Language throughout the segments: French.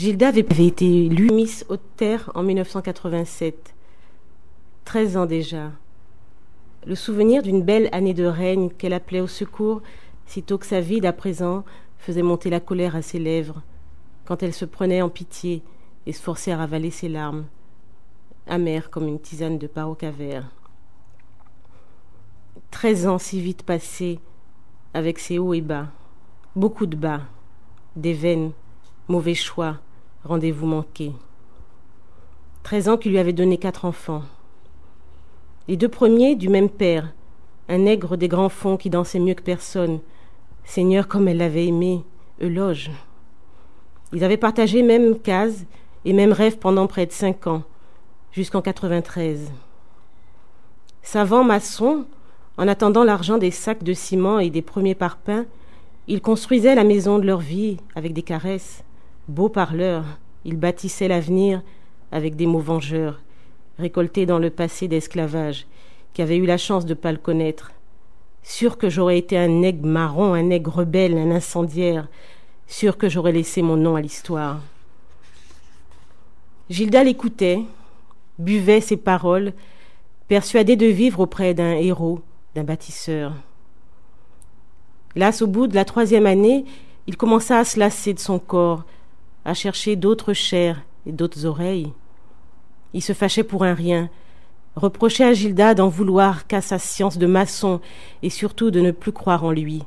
Gilda avait été élue Miss Haute-Terre en 1987. 13 ans déjà. Le souvenir d'une belle année de règne qu'elle appelait au secours, sitôt que sa vie d'à présent faisait monter la colère à ses lèvres, quand elle se prenait en pitié et se forçait à ravaler ses larmes, amères comme une tisane de parocavère. 13 ans si vite passés, avec ses hauts et bas, beaucoup de bas, des veines, mauvais choix, rendez-vous manqués. 13 ans qui lui avaient donné 4 enfants. Les 2 premiers du même père, un nègre des grands fonds qui dansait mieux que personne, seigneur comme elle l'avait aimé, Euloge. Ils avaient partagé même case et même rêve pendant près de 5 ans, jusqu'en 93. Savant maçon, en attendant l'argent des sacs de ciment et des premiers parpaings, ils construisaient la maison de leur vie avec des caresses. Beaux parleurs, ils bâtissaient l'avenir avec des mots vengeurs, récoltés dans le passé d'esclavage, qui avait eu la chance de ne pas le connaître. Sûr que j'aurais été un nègre marron, un nègre rebelle, un incendiaire. Sûr que j'aurais laissé mon nom à l'histoire. Gilda l'écoutait, buvait ses paroles, persuadée de vivre auprès d'un héros, d'un bâtisseur. Las, au bout de la 3e année, il commença à se lasser de son corps, à chercher d'autres chairs et d'autres oreilles. Il se fâchait pour un rien, reprochait à Gilda d'en vouloir qu'à sa science de maçon et surtout de ne plus croire en lui.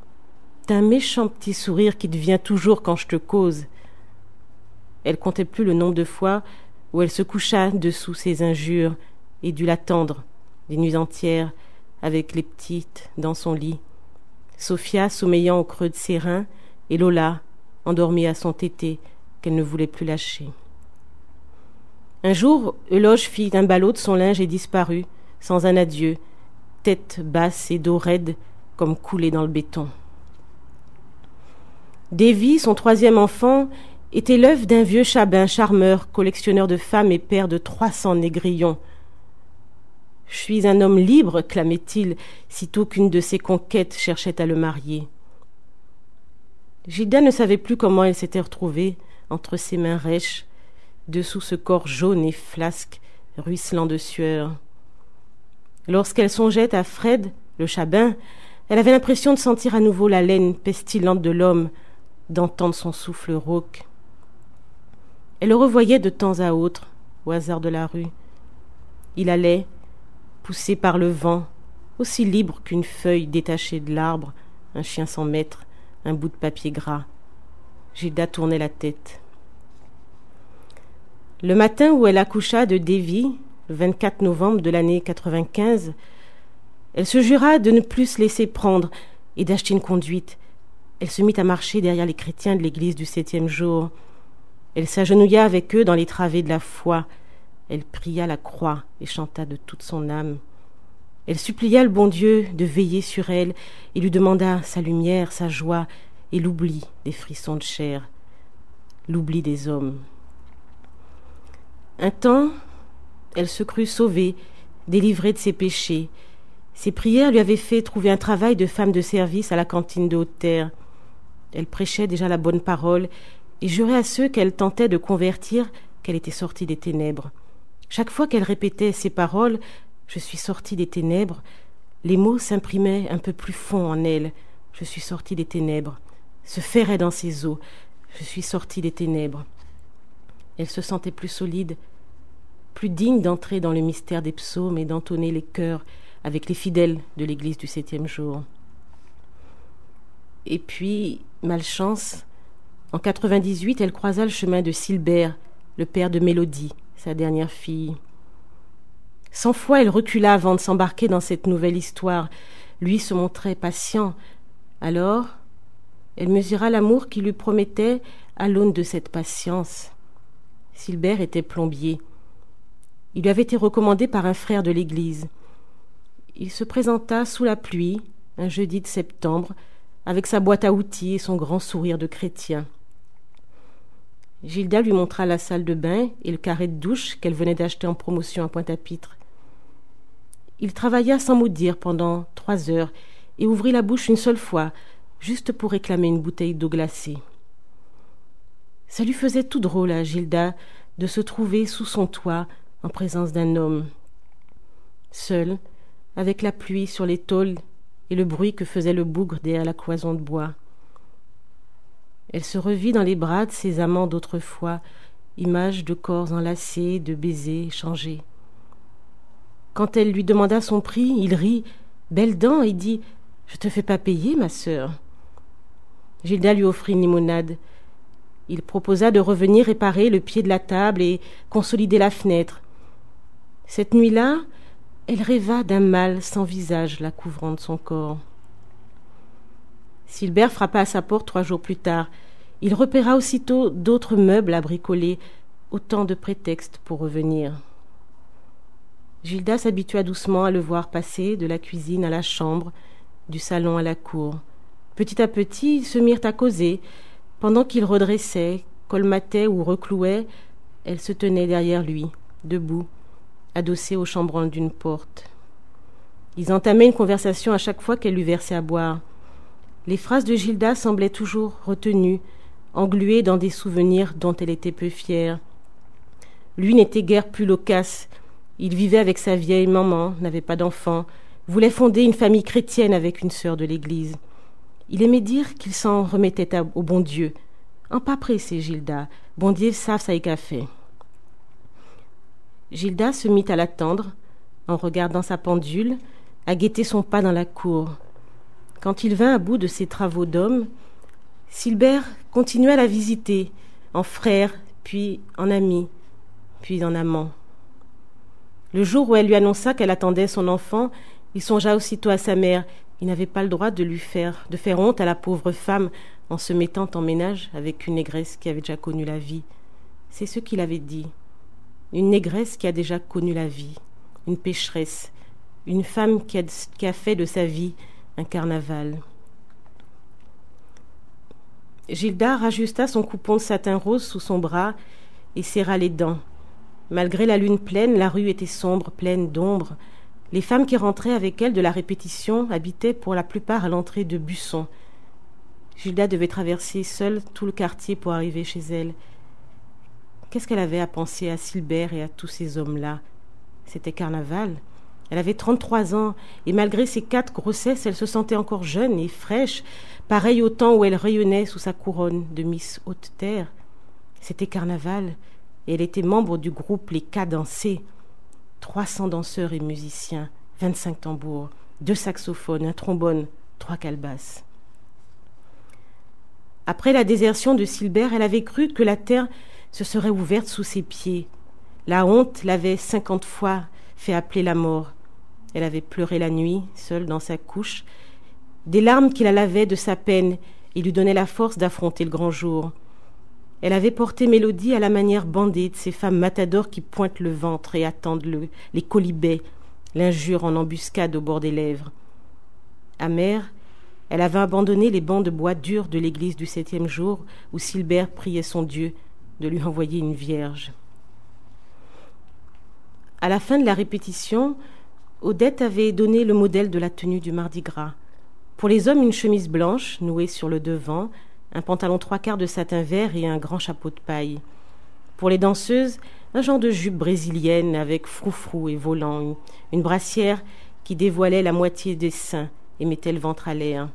« T'as un méchant petit sourire qui te vient toujours quand je te cause. » Elle comptait plus le nombre de fois où elle se coucha dessous ses injures et dut l'attendre, des nuits entières, avec les petites dans son lit. Sophia sommeillant au creux de ses reins et Lola, endormie à son tété, qu'elle ne voulait plus lâcher. Un jour, Euloge fit un ballot de son linge et disparut, sans un adieu, tête basse et dos raide, comme coulé dans le béton. Davy, son 3e enfant, était l'œuvre d'un vieux chabin charmeur, collectionneur de femmes et père de 300 négrillons. « Je suis un homme libre », clamait-il, sitôt qu'une de ses conquêtes cherchait à le marier. Gilda ne savait plus comment elle s'était retrouvée entre ses mains rêches, dessous ce corps jaune et flasque, ruisselant de sueur. Lorsqu'elle songeait à Fred, le chabin, elle avait l'impression de sentir à nouveau la laine pestilente de l'homme, d'entendre son souffle rauque. Elle le revoyait de temps à autre, au hasard de la rue. Il allait, poussé par le vent, aussi libre qu'une feuille détachée de l'arbre, un chien sans maître, un bout de papier gras. Gilda tournait la tête. Le matin où elle accoucha de Davy, le 24 novembre de l'année 95, elle se jura de ne plus se laisser prendre et d'acheter une conduite. Elle se mit à marcher derrière les chrétiens de l'église du 7e jour. Elle s'agenouilla avec eux dans les travées de la foi. Elle pria la croix et chanta de toute son âme. Elle supplia le bon Dieu de veiller sur elle et lui demanda sa lumière, sa joie et l'oubli des frissons de chair, l'oubli des hommes. Un temps, elle se crut sauvée, délivrée de ses péchés. Ses prières lui avaient fait trouver un travail de femme de service à la cantine de Haute-Terre. Elle prêchait déjà la bonne parole et jurait à ceux qu'elle tentait de convertir qu'elle était sortie des ténèbres. Chaque fois qu'elle répétait ces paroles, « Je suis sortie des ténèbres », les mots s'imprimaient un peu plus fond en elle. « Je suis sortie des ténèbres », se ferraient dans ses os. « Je suis sortie des ténèbres ». Elle se sentait plus solide, plus digne d'entrer dans le mystère des psaumes et d'entonner les chœurs avec les fidèles de l'église du 7e jour. Et puis, malchance, en 98, elle croisa le chemin de Silbert, le père de Mélodie, sa dernière fille. 100 fois, elle recula avant de s'embarquer dans cette nouvelle histoire. Lui se montrait patient. Alors, elle mesura l'amour qu'il lui promettait à l'aune de cette patience. Silbert était plombier. Il lui avait été recommandé par un frère de l'église. Il se présenta sous la pluie, un jeudi de septembre, avec sa boîte à outils et son grand sourire de chrétien. Gilda lui montra la salle de bain et le carré de douche qu'elle venait d'acheter en promotion à Pointe-à-Pitre. Il travailla sans mot dire pendant 3 heures et ouvrit la bouche une seule fois, juste pour réclamer une bouteille d'eau glacée. Ça lui faisait tout drôle à Gilda de se trouver sous son toit en présence d'un homme. Seule, avec la pluie sur les tôles et le bruit que faisait le bougre derrière la cloison de bois. Elle se revit dans les bras de ses amants d'autrefois, images de corps enlacés, de baisers échangés. Quand elle lui demanda son prix, il rit, belle dent, et dit « Je te fais pas payer, ma sœur. » Gilda lui offrit une limonade. Il proposa de revenir réparer le pied de la table et consolider la fenêtre. Cette nuit-là, elle rêva d'un mâle sans visage la couvrant de son corps. Silbert frappa à sa porte 3 jours plus tard. Il repéra aussitôt d'autres meubles à bricoler, autant de prétextes pour revenir. Gilda s'habitua doucement à le voir passer de la cuisine à la chambre, du salon à la cour. Petit à petit, ils se mirent à causer. Pendant qu'il redressait, colmatait ou reclouait, elle se tenait derrière lui, debout, adossée au chambranle d'une porte. Ils entamaient une conversation à chaque fois qu'elle lui versait à boire. Les phrases de Gilda semblaient toujours retenues, engluées dans des souvenirs dont elle était peu fière. Lui n'était guère plus loquace. Il vivait avec sa vieille maman, n'avait pas d'enfant, voulait fonder une famille chrétienne avec une sœur de l'église. Il aimait dire qu'il s'en remettait au bon Dieu. En pas pressé, Gilda. Bon Dieu savent ça y qu'a fait. Gilda se mit à l'attendre, en regardant sa pendule, à guetter son pas dans la cour. Quand il vint à bout de ses travaux d'homme, Silbert continua à la visiter, en frère, puis en ami, puis en amant. Le jour où elle lui annonça qu'elle attendait son enfant, il songea aussitôt à sa mère. Il n'avait pas le droit de faire honte à la pauvre femme en se mettant en ménage avec une négresse qui avait déjà connu la vie. C'est ce qu'il avait dit. Une négresse qui a déjà connu la vie, une pécheresse, une femme qui a fait de sa vie un carnaval. Gilda rajusta son coupon de satin rose sous son bras et serra les dents. Malgré la lune pleine, la rue était sombre, pleine d'ombre. Les femmes qui rentraient avec elle de la répétition habitaient pour la plupart à l'entrée de Busson. Gilda devait traverser seule tout le quartier pour arriver chez elle. Qu'est-ce qu'elle avait à penser à Silbert et à tous ces hommes-là? C'était carnaval. Elle avait 33 ans, et malgré ses 4 grossesses, elle se sentait encore jeune et fraîche, pareille au temps où elle rayonnait sous sa couronne de Miss Haute-Terre. C'était carnaval, et elle était membre du groupe Les Cadencés. 300 danseurs et musiciens, 25 tambours, 2 saxophones, un trombone, 3 calebasses. Après la désertion de Silbert, elle avait cru que la terre se serait ouverte sous ses pieds. La honte l'avait 50 fois fait appeler la mort. Elle avait pleuré la nuit, seule dans sa couche, des larmes qui la lavaient de sa peine et lui donnaient la force d'affronter le grand jour. Elle avait porté mélodie à la manière bandée de ces femmes matadors qui pointent le ventre et attendent les colibets, l'injure en embuscade au bord des lèvres. Amère, elle avait abandonné les bancs de bois durs de l'église du 7e jour où Silbert priait son Dieu de lui envoyer une vierge. À la fin de la répétition, Odette avait donné le modèle de la tenue du Mardi Gras. Pour les hommes, une chemise blanche nouée sur le devant, un pantalon 3/4 de satin vert et un grand chapeau de paille. Pour les danseuses, un genre de jupe brésilienne avec froufrou et volant, une brassière qui dévoilait la moitié des seins et mettait le ventre à l'air.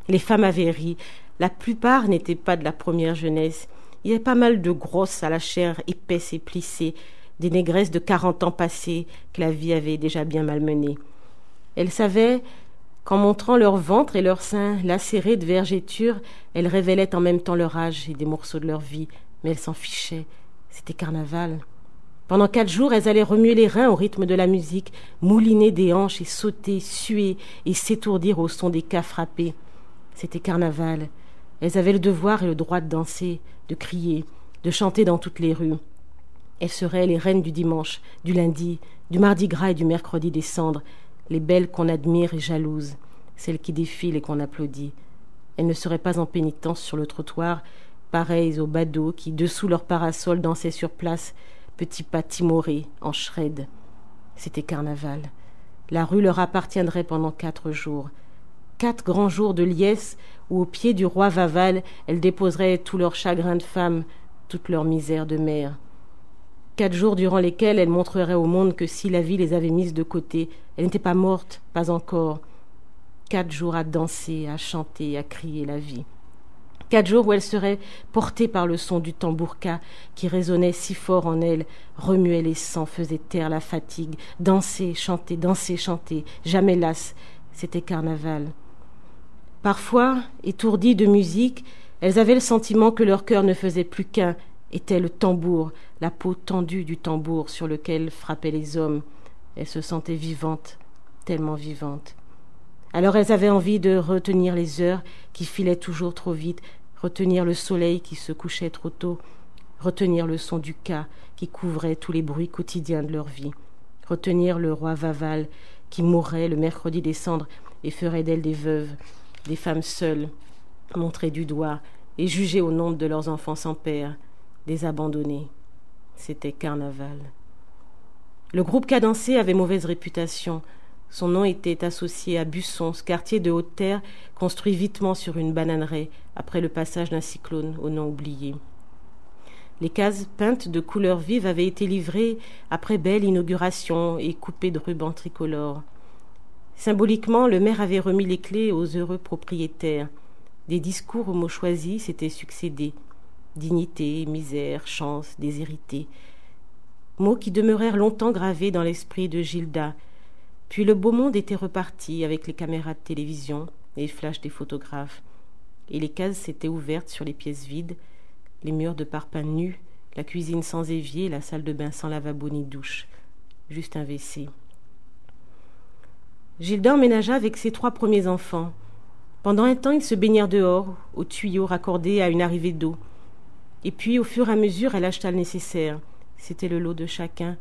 Les femmes avaient ri. La plupart n'étaient pas de la première jeunesse. Il y avait pas mal de grosses à la chair épaisse et plissée, des négresses de 40 ans passés que la vie avait déjà bien malmenées. Elles savaient qu'en montrant leur ventre et leurs seins lacérés de vergétures, elles révélaient en même temps leur âge et des morceaux de leur vie, mais elles s'en fichaient. C'était carnaval. Pendant 4 jours, elles allaient remuer les reins au rythme de la musique, mouliner des hanches et sauter, suer et s'étourdir au son des cas frappés. C'était carnaval. Elles avaient le devoir et le droit de danser, de crier, de chanter dans toutes les rues. Elles seraient les reines du dimanche, du lundi, du mardi gras et du mercredi des cendres, les belles qu'on admire et jalouses, celles qui défilent et qu'on applaudit. Elles ne seraient pas en pénitence sur le trottoir, pareilles aux badauds qui, dessous leur parasol, dansaient sur place, petits pas timorés, en shred. C'était carnaval. La rue leur appartiendrait pendant 4 jours. 4 grands jours de liesse où, au pied du roi Vaval, elles déposeraient tous leurs chagrins de femme, toute leur misère de mère. 4 jours durant lesquels elles montreraient au monde que si la vie les avait mises de côté, elles n'étaient pas mortes, pas encore. 4 jours à danser, à chanter, à crier la vie. 4 jours où elles seraient portées par le son du tambourka qui résonnait si fort en elles, remuait les sangs, faisait taire la fatigue, danser, chanter, jamais lasses, c'était carnaval. Parfois, étourdies de musique, elles avaient le sentiment que leur cœur ne faisait plus qu'un, était le tambour, la peau tendue du tambour sur lequel frappaient les hommes. Elles se sentaient vivantes, tellement vivantes. Alors elles avaient envie de retenir les heures qui filaient toujours trop vite, retenir le soleil qui se couchait trop tôt, retenir le son du ca qui couvrait tous les bruits quotidiens de leur vie, retenir le roi Vaval qui mourrait le mercredi des cendres et ferait d'elles des veuves, des femmes seules, montrées du doigt et jugées au nombre de leurs enfants sans père, des abandonnés. C'était carnaval. Le groupe cadencé avait mauvaise réputation. Son nom était associé à Busson, ce quartier de haute terre construit vitement sur une bananeraie après le passage d'un cyclone au nom oublié. Les cases peintes de couleurs vives avaient été livrées après belle inauguration et coupées de rubans tricolores. Symboliquement, le maire avait remis les clés aux heureux propriétaires. Des discours aux mots choisis s'étaient succédés. Dignité, misère, chance, déshérité. Mots qui demeurèrent longtemps gravés dans l'esprit de Gilda. Puis le beau monde était reparti avec les caméras de télévision, les flashs des photographes. Et les cases s'étaient ouvertes sur les pièces vides, les murs de parpaings nus, la cuisine sans évier, la salle de bain sans lavabo ni douche. Juste un WC. Gilda emménagea avec ses 3 premiers enfants. Pendant un temps, ils se baignèrent dehors, aux tuyaux raccordés à une arrivée d'eau. Et puis, au fur et à mesure, elle acheta le nécessaire. C'était le lot de chacun.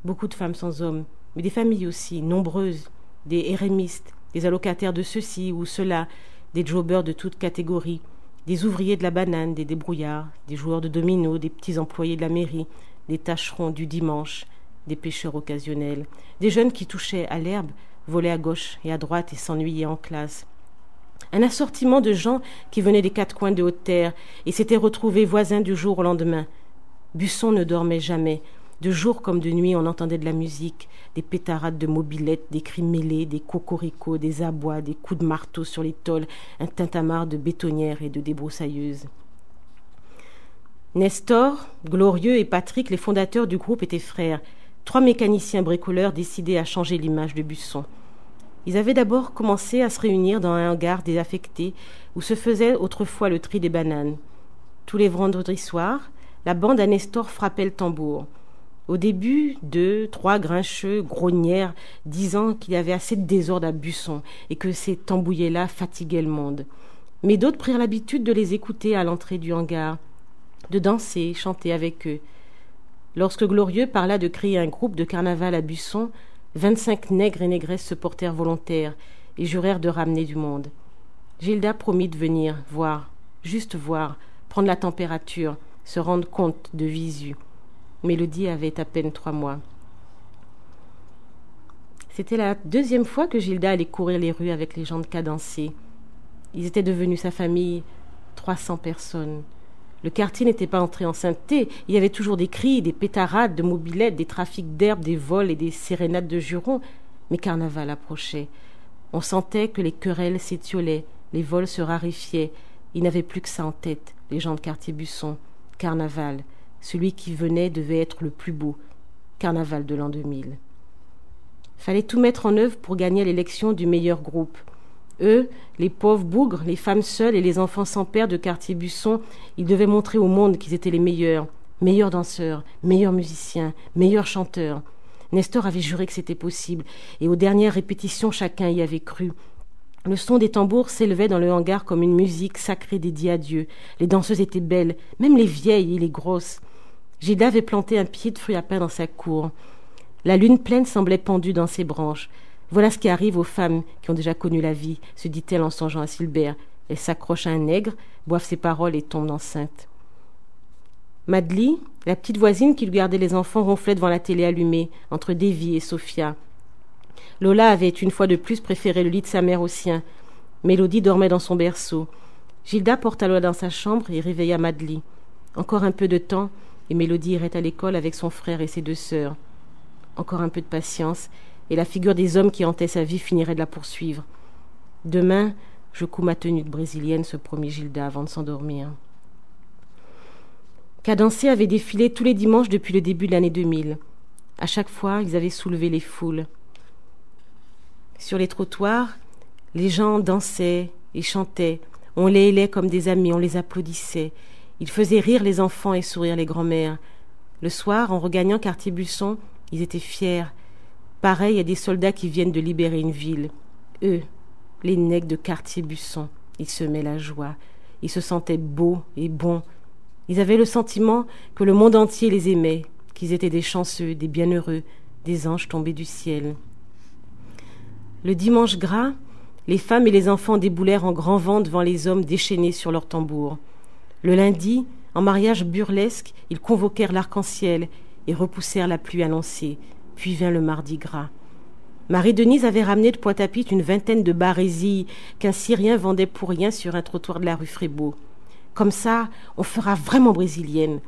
Beaucoup de femmes sans hommes, mais des familles aussi, nombreuses, des érémistes, des allocataires de ceci ou cela, des jobbers de toutes catégories, des ouvriers de la banane, des débrouillards, des joueurs de dominos, des petits employés de la mairie, des tâcherons du dimanche, des pêcheurs occasionnels, des jeunes qui touchaient à l'herbe, volaient à gauche et à droite et s'ennuyaient en classe. Un assortiment de gens qui venaient des 4 coins de Haute-Terre et s'étaient retrouvés voisins du jour au lendemain. Busson ne dormait jamais. De jour comme de nuit, on entendait de la musique, des pétarades de mobylettes, des cris mêlés, des cocoricots, des abois, des coups de marteau sur les tôles, un tintamarre de bétonnières et de débroussailleuses. Nestor, Glorieux et Patrick, les fondateurs du groupe, étaient frères. 3 mécaniciens bricoleurs décidés à changer l'image de Busson. Ils avaient d'abord commencé à se réunir dans un hangar désaffecté où se faisait autrefois le tri des bananes. Tous les vendredis soirs, la bande à Nestor frappait le tambour. Au début, 2, 3 grincheux grognèrent, disant qu'il y avait assez de désordre à Busson et que ces tambouillets-là fatiguaient le monde. Mais d'autres prirent l'habitude de les écouter à l'entrée du hangar, de danser, chanter avec eux. Lorsque Glorieux parla de créer un groupe de carnaval à Busson, 25 nègres et négresses se portèrent volontaires et jurèrent de ramener du monde. Gilda promit de venir, voir, juste voir, prendre la température, se rendre compte de visu. Mélodie avait à peine 3 mois. C'était la 2e fois que Gilda allait courir les rues avec les gens de cadencés. Ils étaient devenus sa famille, 300 personnes. Le quartier n'était pas entré en sainteté. Il y avait toujours des cris, des pétarades, de mobylettes, des trafics d'herbes, des vols et des sérénades de jurons. Mais carnaval approchait. On sentait que les querelles s'étiolaient, les vols se raréfiaient. Ils n'avaient plus que ça en tête, les gens de quartier Busson. Carnaval. Celui qui venait devait être le plus beau. Carnaval de l'an 2000. Fallait tout mettre en œuvre pour gagner l'élection du meilleur groupe. Eux, les pauvres bougres, les femmes seules et les enfants sans père de quartier Busson, ils devaient montrer au monde qu'ils étaient les meilleurs danseurs, meilleurs musiciens, meilleurs chanteurs. Nestor avait juré que c'était possible, et aux dernières répétitions, chacun y avait cru. Le son des tambours s'élevait dans le hangar comme une musique sacrée dédiée à Dieu. Les danseuses étaient belles, même les vieilles et les grosses. Gilda avait planté un pied de fruits à pain dans sa cour. La lune pleine semblait pendue dans ses branches. Voilà ce qui arrive aux femmes qui ont déjà connu la vie, se dit-elle en songeant à Silbert. Elle s'accroche à un nègre, boive ses paroles et tombe enceinte. Madly, la petite voisine qui lui gardait les enfants, ronflait devant la télé allumée, entre Davy et Sophia. Lola avait une fois de plus préféré le lit de sa mère au sien. Mélodie dormait dans son berceau. Gilda porta Lola dans sa chambre et réveilla Madly. Encore un peu de temps, et Mélodie irait à l'école avec son frère et ses 2 sœurs. Encore un peu de patience, et la figure des hommes qui hantaient sa vie finirait de la poursuivre. Demain, je couds ma tenue de brésilienne, se promit Gilda avant de s'endormir. Cadencé avait défilé tous les dimanches depuis le début de l'année 2000. À chaque fois, ils avaient soulevé les foules. Sur les trottoirs, les gens dansaient et chantaient. On les hélait comme des amis, on les applaudissait. Ils faisaient rire les enfants et sourire les grands-mères. Le soir, en regagnant Cartier-Buisson, ils étaient fiers, pareils à des soldats qui viennent de libérer une ville. Eux, les nègres de Cartier-Buisson, ils semaient la joie. Ils se sentaient beaux et bons. Ils avaient le sentiment que le monde entier les aimait, qu'ils étaient des chanceux, des bienheureux, des anges tombés du ciel. Le dimanche gras, les femmes et les enfants déboulèrent en grand vent devant les hommes déchaînés sur leurs tambours. Le lundi, en mariage burlesque, ils convoquèrent l'arc-en-ciel et repoussèrent la pluie annoncée. Puis vint le mardi gras. Marie-Denise avait ramené de Pointe-à-Pitre une 20aine de barésilles qu'un Syrien vendait pour rien sur un trottoir de la rue Frébeau. Comme ça, on fera vraiment brésilienne.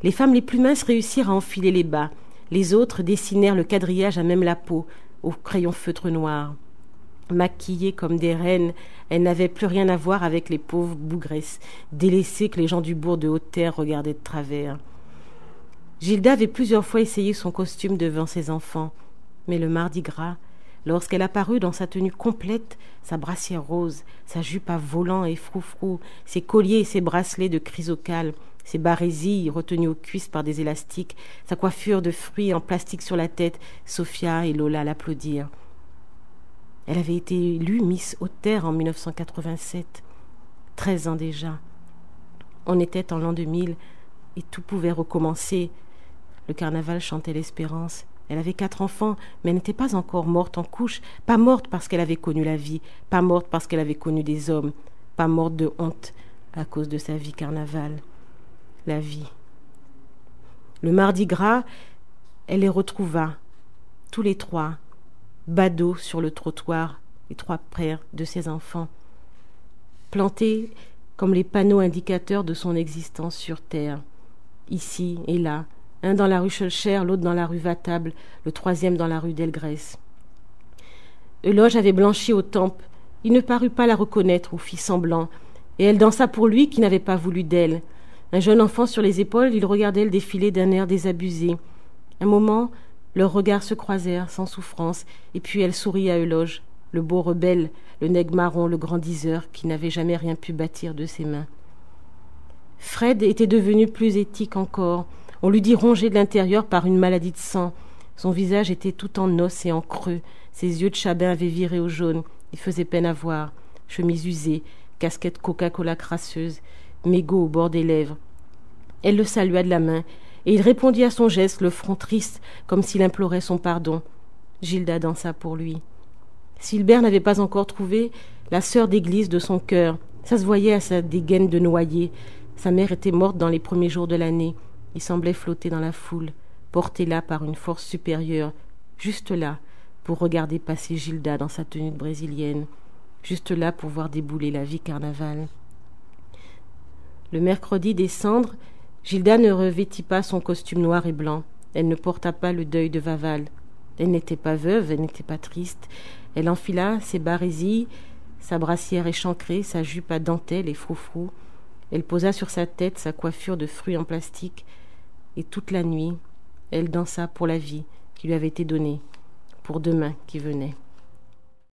Les femmes les plus minces réussirent à enfiler les bas. Les autres dessinèrent le quadrillage à même la peau, au crayon feutre noir. Maquillées comme des reines, elles n'avaient plus rien à voir avec les pauvres bougresses, délaissées que les gens du bourg de Haute-Terre regardaient de travers. Gilda avait plusieurs fois essayé son costume devant ses enfants, mais le mardi gras, lorsqu'elle apparut dans sa tenue complète, sa brassière rose, sa jupe à volants et froufrou, ses colliers et ses bracelets de chrysocale, ses barésilles retenues aux cuisses par des élastiques, sa coiffure de fruits en plastique sur la tête, Sophia et Lola l'applaudirent. Elle avait été élue Miss Haute-Terre en 1987, 13 ans déjà. On était en l'an 2000 et tout pouvait recommencer. Le carnaval chantait l'espérance. Elle avait 4 enfants, mais elle n'était pas encore morte en couche, pas morte parce qu'elle avait connu la vie, pas morte parce qu'elle avait connu des hommes, pas morte de honte à cause de sa vie carnaval. La vie. Le mardi gras, elle les retrouva, tous les 3, badauds sur le trottoir, les 3 frères de ses enfants, plantés comme les panneaux indicateurs de son existence sur terre, ici et là, un dans la rue Schulcher, l'autre dans la rue Vatable, le 3e dans la rue Delgrès. Euloge avait blanchi aux tempes. Il ne parut pas la reconnaître ou fit semblant, et elle dansa pour lui qui n'avait pas voulu d'elle. Un jeune enfant sur les épaules, il regardait le défilé d'un air désabusé. Un moment, leurs regards se croisèrent sans souffrance, et puis elle sourit à Euloge, le beau rebelle, le nègre marron, le grandisseur, qui n'avait jamais rien pu bâtir de ses mains. Fred était devenu plus éthique encore. On lui dit rongé de l'intérieur par une maladie de sang. Son visage était tout en os et en creux. Ses yeux de chabin avaient viré au jaune. Il faisait peine à voir. Chemise usée, casquette Coca-Cola crasseuse, mégot au bord des lèvres. Elle le salua de la main, et il répondit à son geste, le front triste, comme s'il implorait son pardon. Gilda dansa pour lui. Silbert n'avait pas encore trouvé la sœur d'église de son cœur. Ça se voyait à sa dégaine de noyer. Sa mère était morte dans les premiers jours de l'année. Il semblait flotter dans la foule, porté là par une force supérieure, juste là pour regarder passer Gilda dans sa tenue de brésilienne, juste là pour voir débouler la vie carnaval. Le mercredi des cendres, Gilda ne revêtit pas son costume noir et blanc. Elle ne porta pas le deuil de Vaval. Elle n'était pas veuve, elle n'était pas triste. Elle enfila ses barésilles, sa brassière échancrée, sa jupe à dentelle et froufrou. Elle posa sur sa tête sa coiffure de fruits en plastique, et toute la nuit, elle dansa pour la vie qui lui avait été donnée, pour demain qui venait.